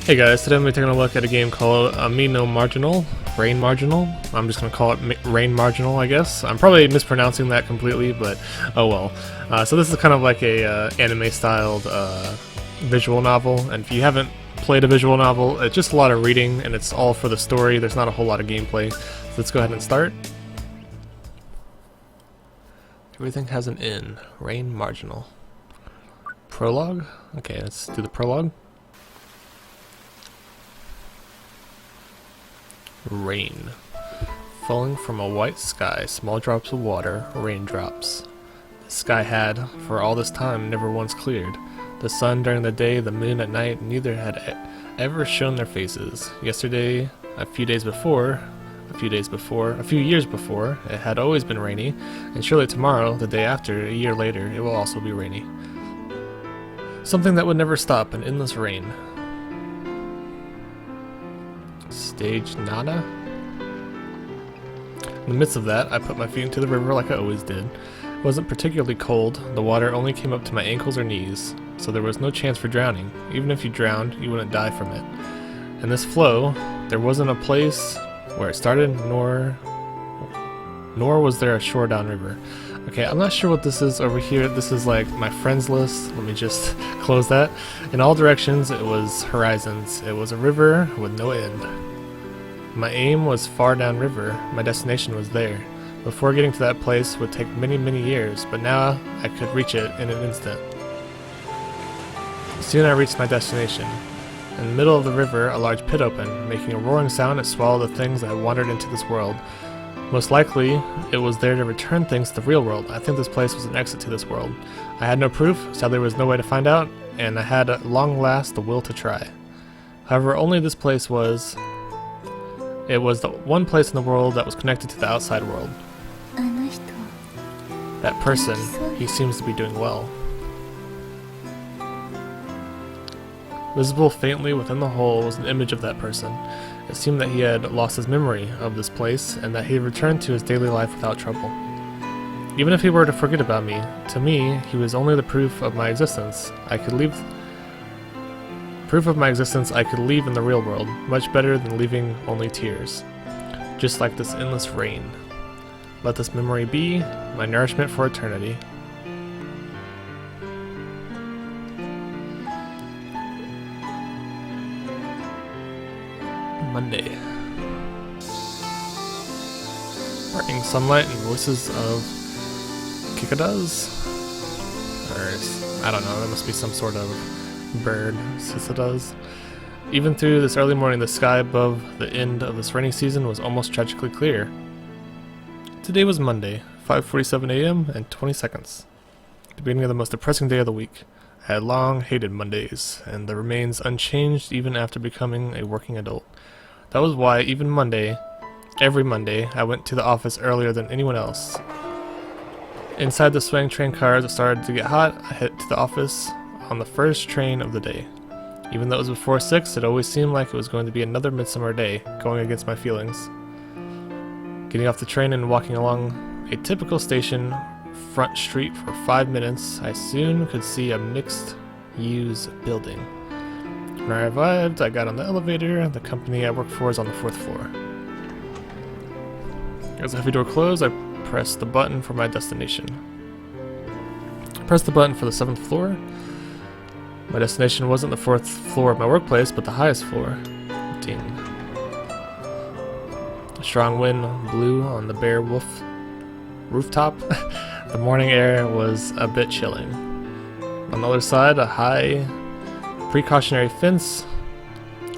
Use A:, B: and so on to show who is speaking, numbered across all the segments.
A: Hey guys, today I'm going to be taking a look at a game called Marginal. Rain Marginal. I'm just going to call it Rain Marginal, I guess. I'm probably mispronouncing that completely, but oh well. So this is kind of like a anime-styled visual novel, and if you haven't played a visual novel, it's just a lot of reading, and it's all for the story. There's not a whole lot of gameplay. So let's go ahead and start. Everything has an N. Rain Marginal. Prologue? Okay, let's do the prologue. Rain. Falling from a white sky, small drops of water, raindrops. The sky had, for all this time, never once cleared. The sun during the day, the moon at night, neither had ever shown their faces. Yesterday, a few years before, it had always been rainy, and surely tomorrow, the day after, a year later, it will also be rainy. Something that would never stop, an endless rain. Stage nada? In the midst of that, I put my feet into the river like I always did. It wasn't particularly cold, the water only came up to my ankles or knees, so there was no chance for drowning. Even if you drowned, you wouldn't die from it. And this flow, there wasn't a place where it started, nor was there a shore downriver. Okay, I'm not sure what this is over here. This is like my friends list. Let me just close that. In all directions, it was horizons. It was a river with no end. My aim was far downriver. My destination was there. Before getting to that place would take many, many years, but now I could reach it in an instant. Soon I reached my destination. In the middle of the river, a large pit opened, making a roaring sound that swallowed the things that had wandered into this world. Most likely, it was there to return things to the real world. I think this place was an exit to this world. I had no proof, sadly there was no way to find out, and I had at long last the will to try. However, only this place was... It was the one place in the world that was connected to the outside world. That person, he seems to be doing well. Visible faintly within the hole was an image of that person. It seemed that he had lost his memory of this place, and that he had returned to his daily life without trouble. Even if he were to forget about me, to me, he was only the proof of my existence. I could leave in the real world, much better than leaving only tears. Just like this endless rain. Let this memory be my nourishment for eternity. Monday. Burning sunlight and voices of cicadas? Or, I don't know, that must be some sort of bird. Cicadas. Even through this early morning, the sky above the end of this rainy season was almost tragically clear. Today was Monday, 5:47 a.m. and 20 seconds. The beginning of the most depressing day of the week. I had long hated Mondays, and that remains unchanged even after becoming a working adult. That was why every Monday, I went to the office earlier than anyone else. Inside the swing train cars, it started to get hot. I headed to the office on the first train of the day. Even though it was before 6, it always seemed like it was going to be another midsummer day, going against my feelings. Getting off the train and walking along a typical station front street for 5 minutes, I soon could see a mixed-use building. When I arrived, I got on the elevator. The company I work for is on the 4th floor. As the heavy door closed, I pressed the button for my destination. I pressed the button for the 7th floor. My destination wasn't the 4th floor of my workplace, but the highest floor. Ding. A strong wind blew on the bare rooftop. The morning air was a bit chilling. On the other side, a high precautionary fence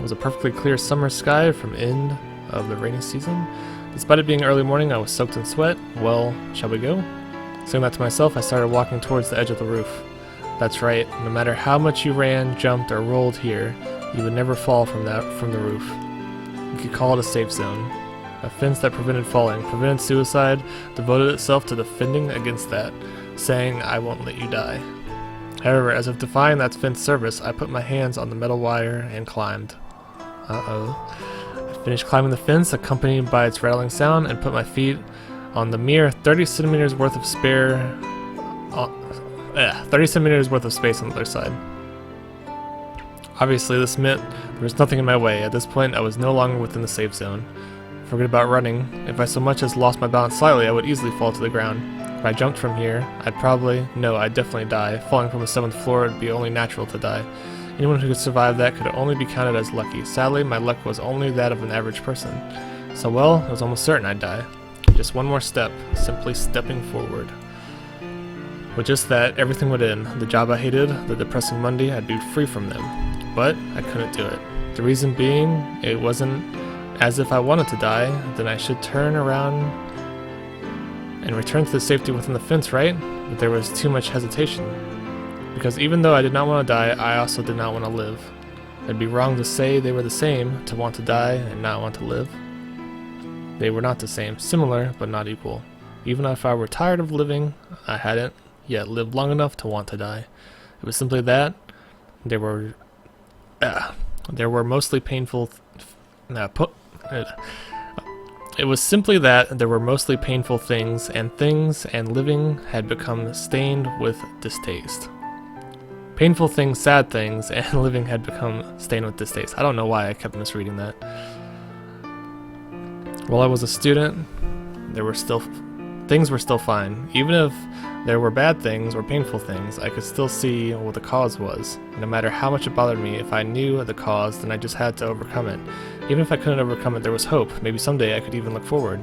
A: was a perfectly clear summer sky from end of the rainy season. Despite it being early morning, I was soaked in sweat. Well, shall we go? Saying that to myself, I started walking towards the edge of the roof. That's right, no matter how much you ran, jumped, or rolled here, you would never fall from the roof. You could call it a safe zone. A fence that prevented falling, prevented suicide, devoted itself to defending against that, saying, I won't let you die. However, as if defying that fence service, I put my hands on the metal wire and climbed. I finished climbing the fence, accompanied by its rattling sound, and put my feet on the mere 30 centimeters worth of space on the other side. Obviously, this meant there was nothing in my way. At this point, I was no longer within the safe zone. Forget about running. If I so much as lost my balance slightly, I would easily fall to the ground. If I jumped from here, I'd definitely die. Falling from the 7th floor would be only natural to die. Anyone who could survive that could only be counted as lucky. Sadly, my luck was only that of an average person. So well, it was almost certain I'd die. Just one more step, simply stepping forward. With just that, everything would end. The job I hated, the depressing Monday, I'd be free from them. But I couldn't do it. The reason being, it wasn't as if I wanted to die, then I should turn around and return to the safety within the fence, right? But there was too much hesitation. Because even though I did not want to die, I also did not want to live. It'd be wrong to say they were the same, to want to die and not want to live. They were not the same, similar but not equal. Even if I were tired of living, I hadn't yet lived long enough to want to die. It was simply that there were mostly painful things, and living had become stained with distaste. Painful things, sad things, and living had become stained with distaste. I don't know why I kept misreading that. While I was a student, things were still fine. Even if there were bad things or painful things, I could still see what the cause was. No matter how much it bothered me, if I knew the cause, then I just had to overcome it. Even if I couldn't overcome it, there was hope. Maybe someday I could even look forward.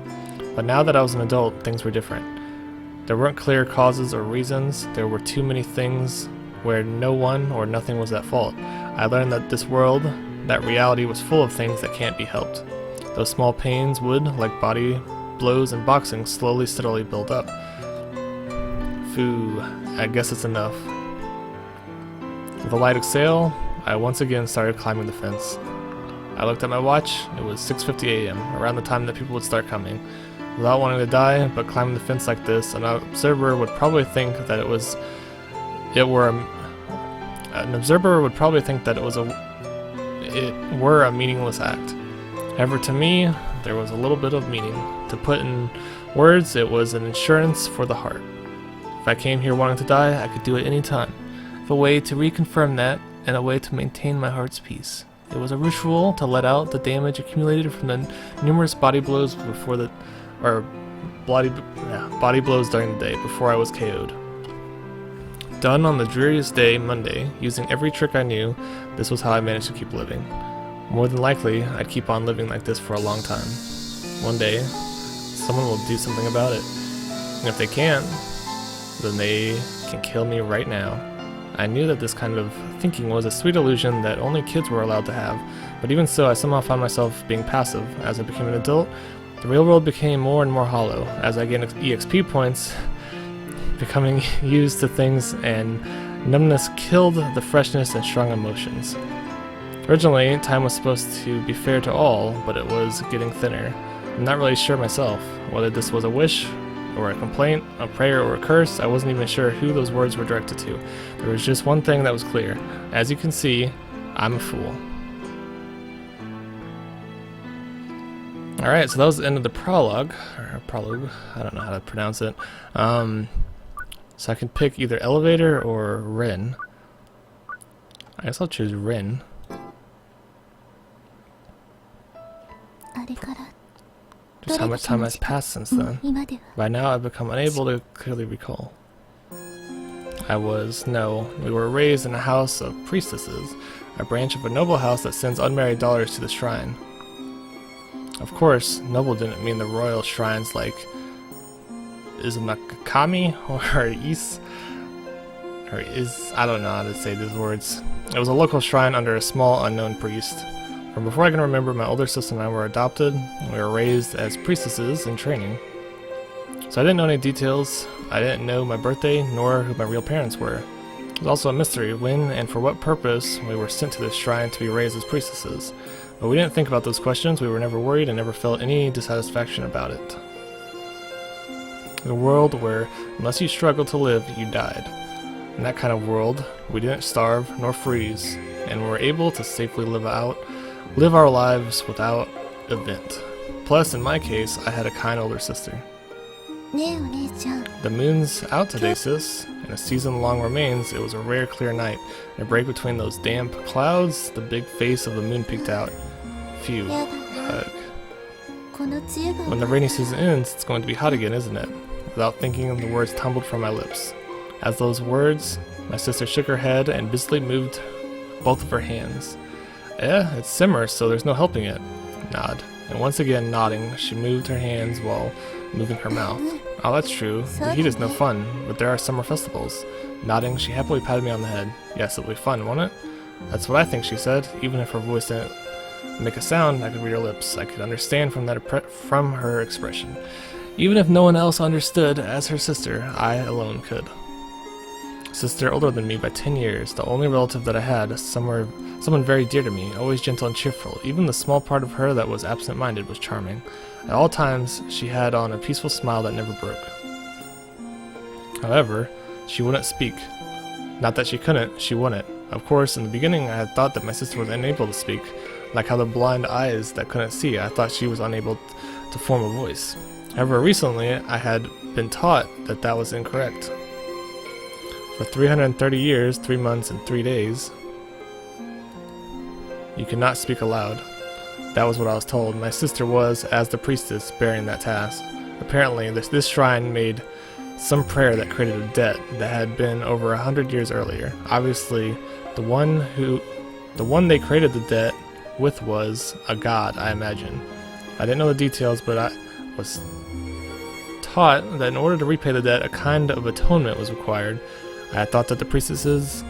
A: But now that I was an adult, things were different. There weren't clear causes or reasons. There were too many things where no one or nothing was at fault. I learned that this world, that reality, was full of things that can't be helped. Those small pains would, like body blows and boxing, slowly, steadily build up. Phew, I guess it's enough. With a light exhale, I once again started climbing the fence. I looked at my watch. It was 6:50 a.m., around the time that people would start coming. Without wanting to die, but climbing the fence like this, an observer would probably think that it were a meaningless act. However, to me, there was a little bit of meaning. To put in words, it was an insurance for the heart. If I came here wanting to die, I could do it any time. With a way to reconfirm that, and a way to maintain my heart's peace. It was a ritual to let out the damage accumulated from the numerous body blows during the day before I was KO'd. Done on the dreariest day, Monday, using every trick I knew, this was how I managed to keep living. More than likely, I'd keep on living like this for a long time. One day, someone will do something about it. And if they can't, then they can kill me right now. I knew that this kind of thinking was a sweet illusion that only kids were allowed to have, but even so, I somehow found myself being passive. As I became an adult, the real world became more and more hollow. As I gained EXP points, becoming used to things, and numbness killed the freshness and strong emotions. Originally, time was supposed to be fair to all, but it was getting thinner. I'm not really sure myself whether this was a wish, or a complaint, a prayer, or a curse. I wasn't even sure who those words were directed to. There was just one thing that was clear. As you can see, I'm a fool. Alright, so that was the end of the prologue. Or prologue, I don't know how to pronounce it. So I can pick either elevator or Ren. I guess I'll choose Ren. Just how much time has passed since then. By now I've become unable to clearly recall. We were raised in a house of priestesses, a branch of a noble house that sends unmarried daughters to the shrine. Of course, noble didn't mean the royal shrines like Izumakami I don't know how to say these words. It was a local shrine under a small unknown priest. From before I can remember, my older sister and I were adopted, and we were raised as priestesses in training. So I didn't know any details. I didn't know my birthday, nor who my real parents were. It was also a mystery when and for what purpose we were sent to this shrine to be raised as priestesses. But we didn't think about those questions. We were never worried and never felt any dissatisfaction about it. In a world where, unless you struggled to live, you died. In that kind of world, we didn't starve nor freeze, and were able to safely live our lives without event. Plus, in my case, I had a kind older sister. The moon's out today, sis, and a season long remains. It was a rare clear night. In a break between those damp clouds, the big face of the moon peeked out. Phew. When the rainy season ends, it's going to be hot again, isn't it? Without thinking, the words tumbled from my lips. As those words, my sister shook her head and busily moved both of her hands. It's summer, so there's no helping it. Nod. And once again, nodding, she moved her hands while moving her mouth. Oh, that's true. The heat is no fun, but there are summer festivals. Nodding, she happily patted me on the head. Yes, it'll be fun, won't it? That's what I think, she said. Even if her voice didn't make a sound, I could read her lips. I could understand from her expression. Even if no one else understood, as her sister, I alone could. Sister older than me by 10 years, the only relative that I had, someone very dear to me, always gentle and cheerful. Even the small part of her that was absent-minded was charming. At all times, she had on a peaceful smile that never broke. However, she wouldn't speak. Not that she couldn't, she wouldn't. Of course, in the beginning I had thought that my sister was unable to speak, like how the blind eyes that couldn't see, I thought she was unable to form a voice. However, recently I had been taught that that was incorrect. For 330 years, 3 months, and 3 days, you cannot speak aloud. That was what I was told. My sister was, as the priestess, bearing that task. Apparently, this shrine made some prayer that created a debt that had been over 100 years earlier. Obviously, the one they created the debt with was a god, I imagine. I didn't know the details, but I was taught that in order to repay the debt, a kind of atonement was required. I had thought that the priestesses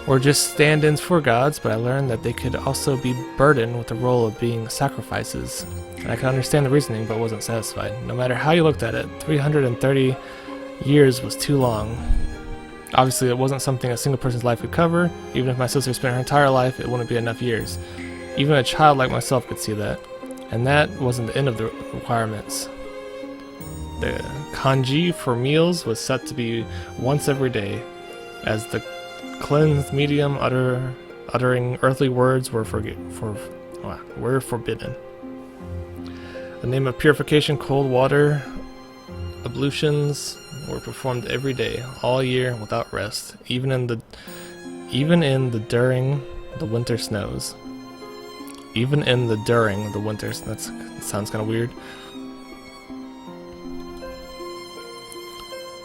A: were just stand-ins for gods, but I learned that they could also be burdened with the role of being sacrifices. And I could understand the reasoning, but wasn't satisfied. No matter how you looked at it, 330 years was too long. Obviously, it wasn't something a single person's life could cover. Even if my sister spent her entire life, it wouldn't be enough years. Even a child like myself could see that. And that wasn't the end of the requirements. The kanji for meals was set to be once every day, as the cleansed medium uttering earthly words were forbidden. The name of purification, cold water, ablutions were performed every day, all year, without rest, even in the during the winter snows. Even in the during the winters. That sounds kind of weird.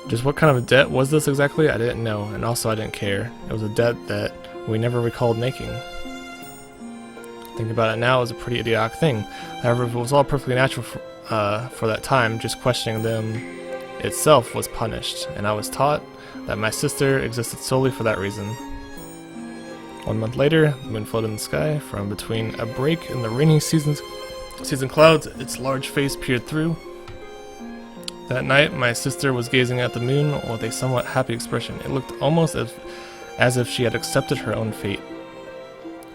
A: Just what kind of debt was this exactly? I didn't know, and also I didn't care. It was a debt that we never recalled making. Thinking about it now, it was a pretty idiotic thing. However, if it was all perfectly natural for that time, just questioning them itself was punished, and I was taught that my sister existed solely for that reason. 1 month later, the moon floated in the sky. From between a break in the rainy season clouds, its large face peered through. That night, my sister was gazing at the moon with a somewhat happy expression. It looked almost as if she had accepted her own fate.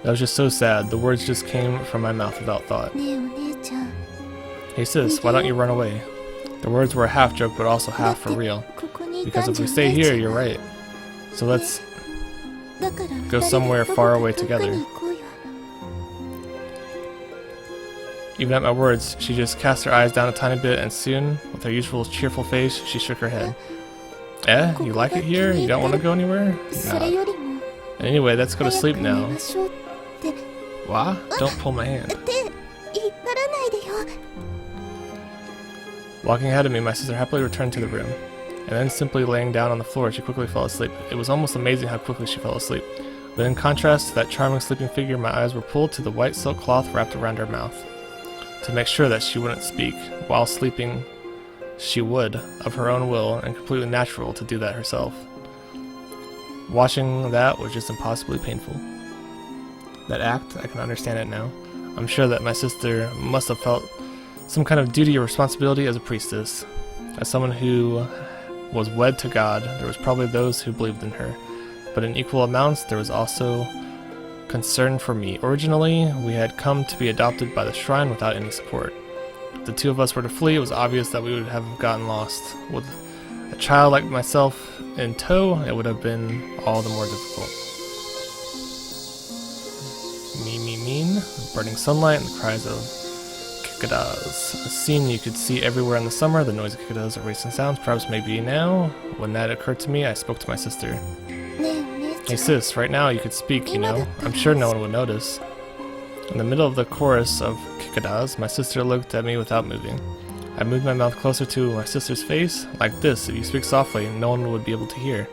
A: That was just so sad. The words just came from my mouth without thought. Hey sis, why don't you run away? The words were a half joke, but also half for real. Because if we stay here, you're right. So let's go somewhere far away together. Even at my words, she just cast her eyes down a tiny bit, and soon, with her usual cheerful face, she shook her head. You like it here? You don't want to go anywhere? Nah. And anyway, let's go to sleep now. What? Don't pull my hand. Walking ahead of me, my sister happily returned to the room, and then simply laying down on the floor, she quickly fell asleep. It was almost amazing how quickly she fell asleep. But in contrast to that charming sleeping figure, my eyes were pulled to the white silk cloth wrapped around her mouth. To make sure that she wouldn't speak. While sleeping, she would, of her own will, and completely natural to do that herself. Watching that was just impossibly painful. That act, I can understand it now. I'm sure that my sister must have felt some kind of duty or responsibility as a priestess. As someone who was wed to God, there was probably those who believed in her. But in equal amounts, there was also concern for me. Originally, we had come to be adopted by the shrine without any support. If the two of us were to flee, it was obvious that we would have gotten lost. With a child like myself in tow, it would have been all the more difficult. Mean, burning sunlight and the cries of cicadas. A scene you could see everywhere in the summer. The noisy cicadas are racing sounds. Perhaps maybe now. When that occurred to me, I spoke to my sister. Hey sis, right now you could speak, you know. I'm sure no one would notice. In the middle of the chorus of cicadas, my sister looked at me without moving. I moved my mouth closer to my sister's face. Like this, if you speak softly, no one would be able to hear.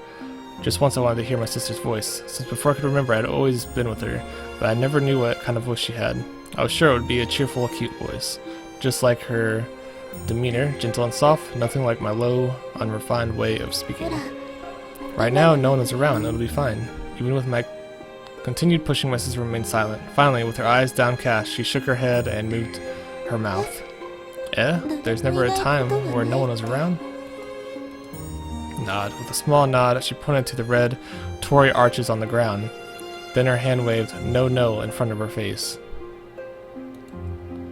A: Just once I wanted to hear my sister's voice. Since before I could remember, I had always been with her, but I never knew what kind of voice she had. I was sure it would be a cheerful, cute voice. Just like her demeanor, gentle and soft, nothing like my low, unrefined way of speaking. Right now, no one is around, it'll be fine. Even with my continued pushing, my sister remained silent. Finally, with her eyes downcast, she shook her head and moved her mouth. There's never a time where no one was around? Nod. With a small nod, she pointed to the red torii arches on the ground. Then her hand waved no no in front of her face.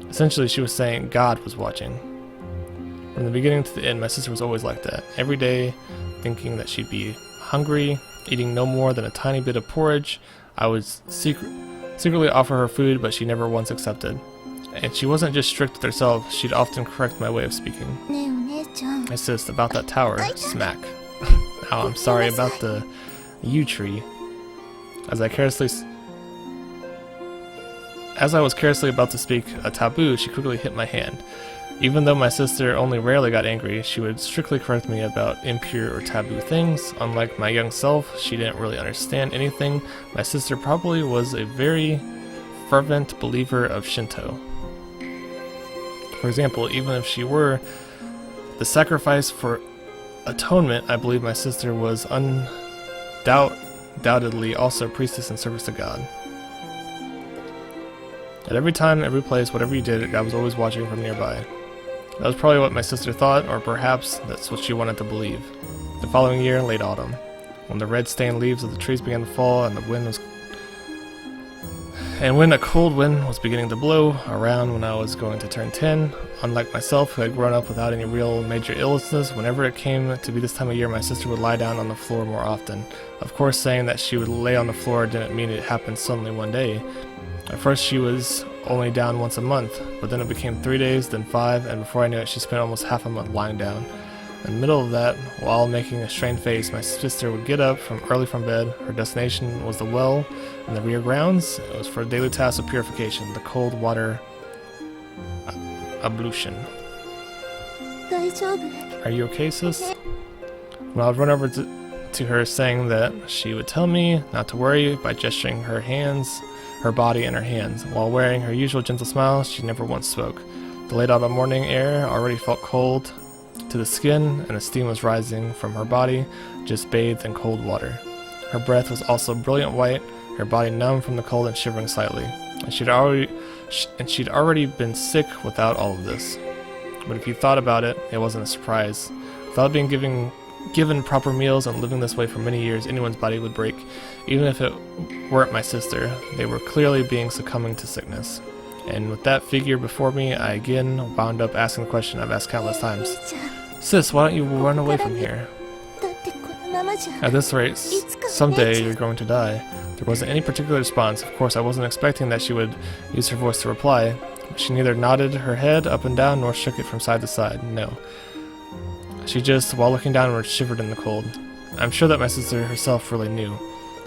A: Essentially, she was saying God was watching. From the beginning to the end, my sister was always like that. Every day, thinking that she'd be hungry, eating no more than a tiny bit of porridge. I would secretly offer her food, but she never once accepted. And she wasn't just strict with herself, she'd often correct my way of speaking. I sis, about that tower. Smack. Oh, I'm sorry about the yew tree. As I was carelessly about to speak a taboo, she quickly hit my hand. Even though my sister only rarely got angry, she would strictly correct me about impure or taboo things. Unlike my young self, she didn't really understand anything. My sister probably was a very fervent believer of Shinto. For example, even if she were the sacrifice for atonement, I believe my sister was undoubtedly also a priestess in service to God. At every time, every place, whatever you did, God was always watching from nearby. That was probably what my sister thought, or perhaps that's what she wanted to believe. The following year, late autumn, when the red-stained leaves of the trees began to fall and when a cold wind was beginning to blow around when I was going to turn 10, unlike myself, who had grown up without any real major illnesses, whenever it came to be this time of year, my sister would lie down on the floor more often. Of course, saying that she would lay on the floor didn't mean it happened suddenly one day. At first, she was only down once a month, but then it became 3 days, then 5, and before I knew it, she spent almost half a month lying down. In the middle of that, while making a strained face, my sister would get up early from bed. Her destination was the well in the rear grounds. It was for a daily task of purification, the cold water ablution. Are you okay, sis? Well, I would run over to her, saying that she would tell me not to worry by gesturing her body and her hands. While wearing her usual gentle smile, she never once spoke. The late autumn morning air already felt cold to the skin, and the steam was rising from her body, just bathed in cold water. Her breath was also brilliant white, her body numb from the cold and shivering slightly. And she'd already been sick without all of this. But if you thought about it, it wasn't a surprise. Without being given proper meals and living this way for many years, anyone's body would break. Even if it weren't my sister, they were clearly succumbing to sickness. And with that figure before me, I again wound up asking the question I've asked countless times. Sis, why don't you run away from here? At this rate, someday you're going to die. There wasn't any particular response. Of course, I wasn't expecting that she would use her voice to reply. She neither nodded her head up and down nor shook it from side to side. No. She just, while looking downward, shivered in the cold. I'm sure that my sister herself really knew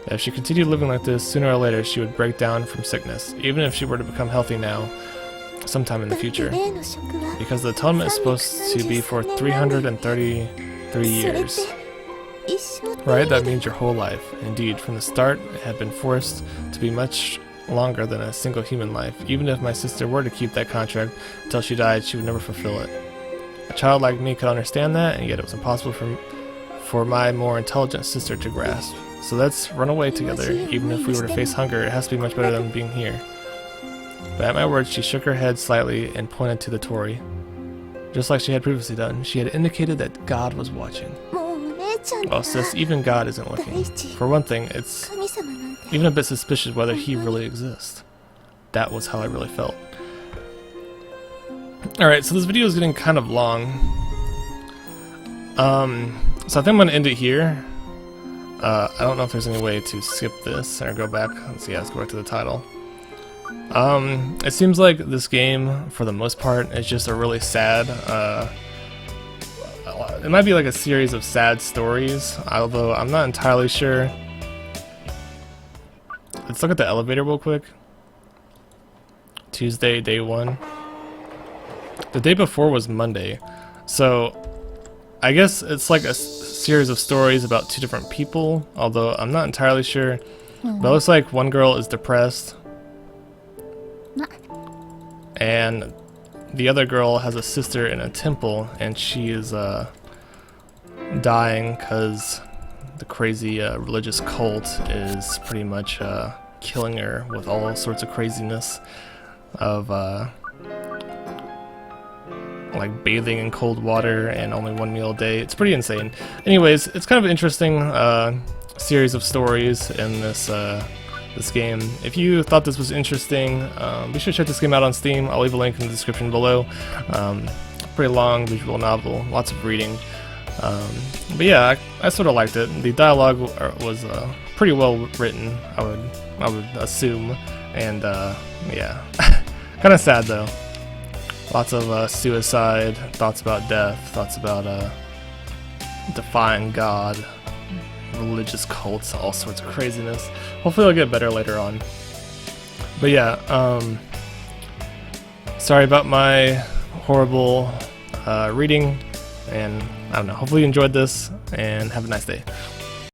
A: that if she continued living like this, sooner or later she would break down from sickness, even if she were to become healthy now, sometime in the future. Because the atonement is supposed to be for 333 years. Right? That means your whole life. Indeed, from the start, it had been forced to be much longer than a single human life. Even if my sister were to keep that contract until she died, she would never fulfill it. A child like me could understand that, and yet it was impossible for my more intelligent sister to grasp. So let's run away together. Even if we were to face hunger, it has to be much better than being here. But at my words, she shook her head slightly and pointed to the torii. Just like she had previously done, she had indicated that God was watching. Well, sis, even God isn't looking. For one thing, it's even a bit suspicious whether he really exists. That was how I really felt. Alright, so this video is getting kind of long. So I think I'm going to end it here. I don't know if there's any way to skip this or go back. Let's go back to the title. It seems like this game, for the most part, is just a really sad, it might be like a series of sad stories, although I'm not entirely sure. Let's look at the elevator real quick. Tuesday, day 1. The day before was Monday, so I guess it's like a series of stories about 2 different people, although I'm not entirely sure. But it looks like one girl is depressed, and the other girl has a sister in a temple, and she is dying because the crazy religious cult is pretty much killing her with all sorts of craziness of like bathing in cold water and only 1 meal a day. It's pretty insane. Anyways, it's kind of an interesting series of stories in this this game. If you thought this was interesting, be sure to check this game out on Steam. I'll leave a link in the description below. Pretty long visual novel, lots of reading. But yeah, I sort of liked it. The dialogue was pretty well written, I would assume, and yeah, kind of sad though. Lots of suicide, thoughts about death, thoughts about defying God, religious cults, all sorts of craziness. Hopefully it'll get better later on. But yeah, sorry about my horrible reading, and I don't know, hopefully you enjoyed this, and have a nice day.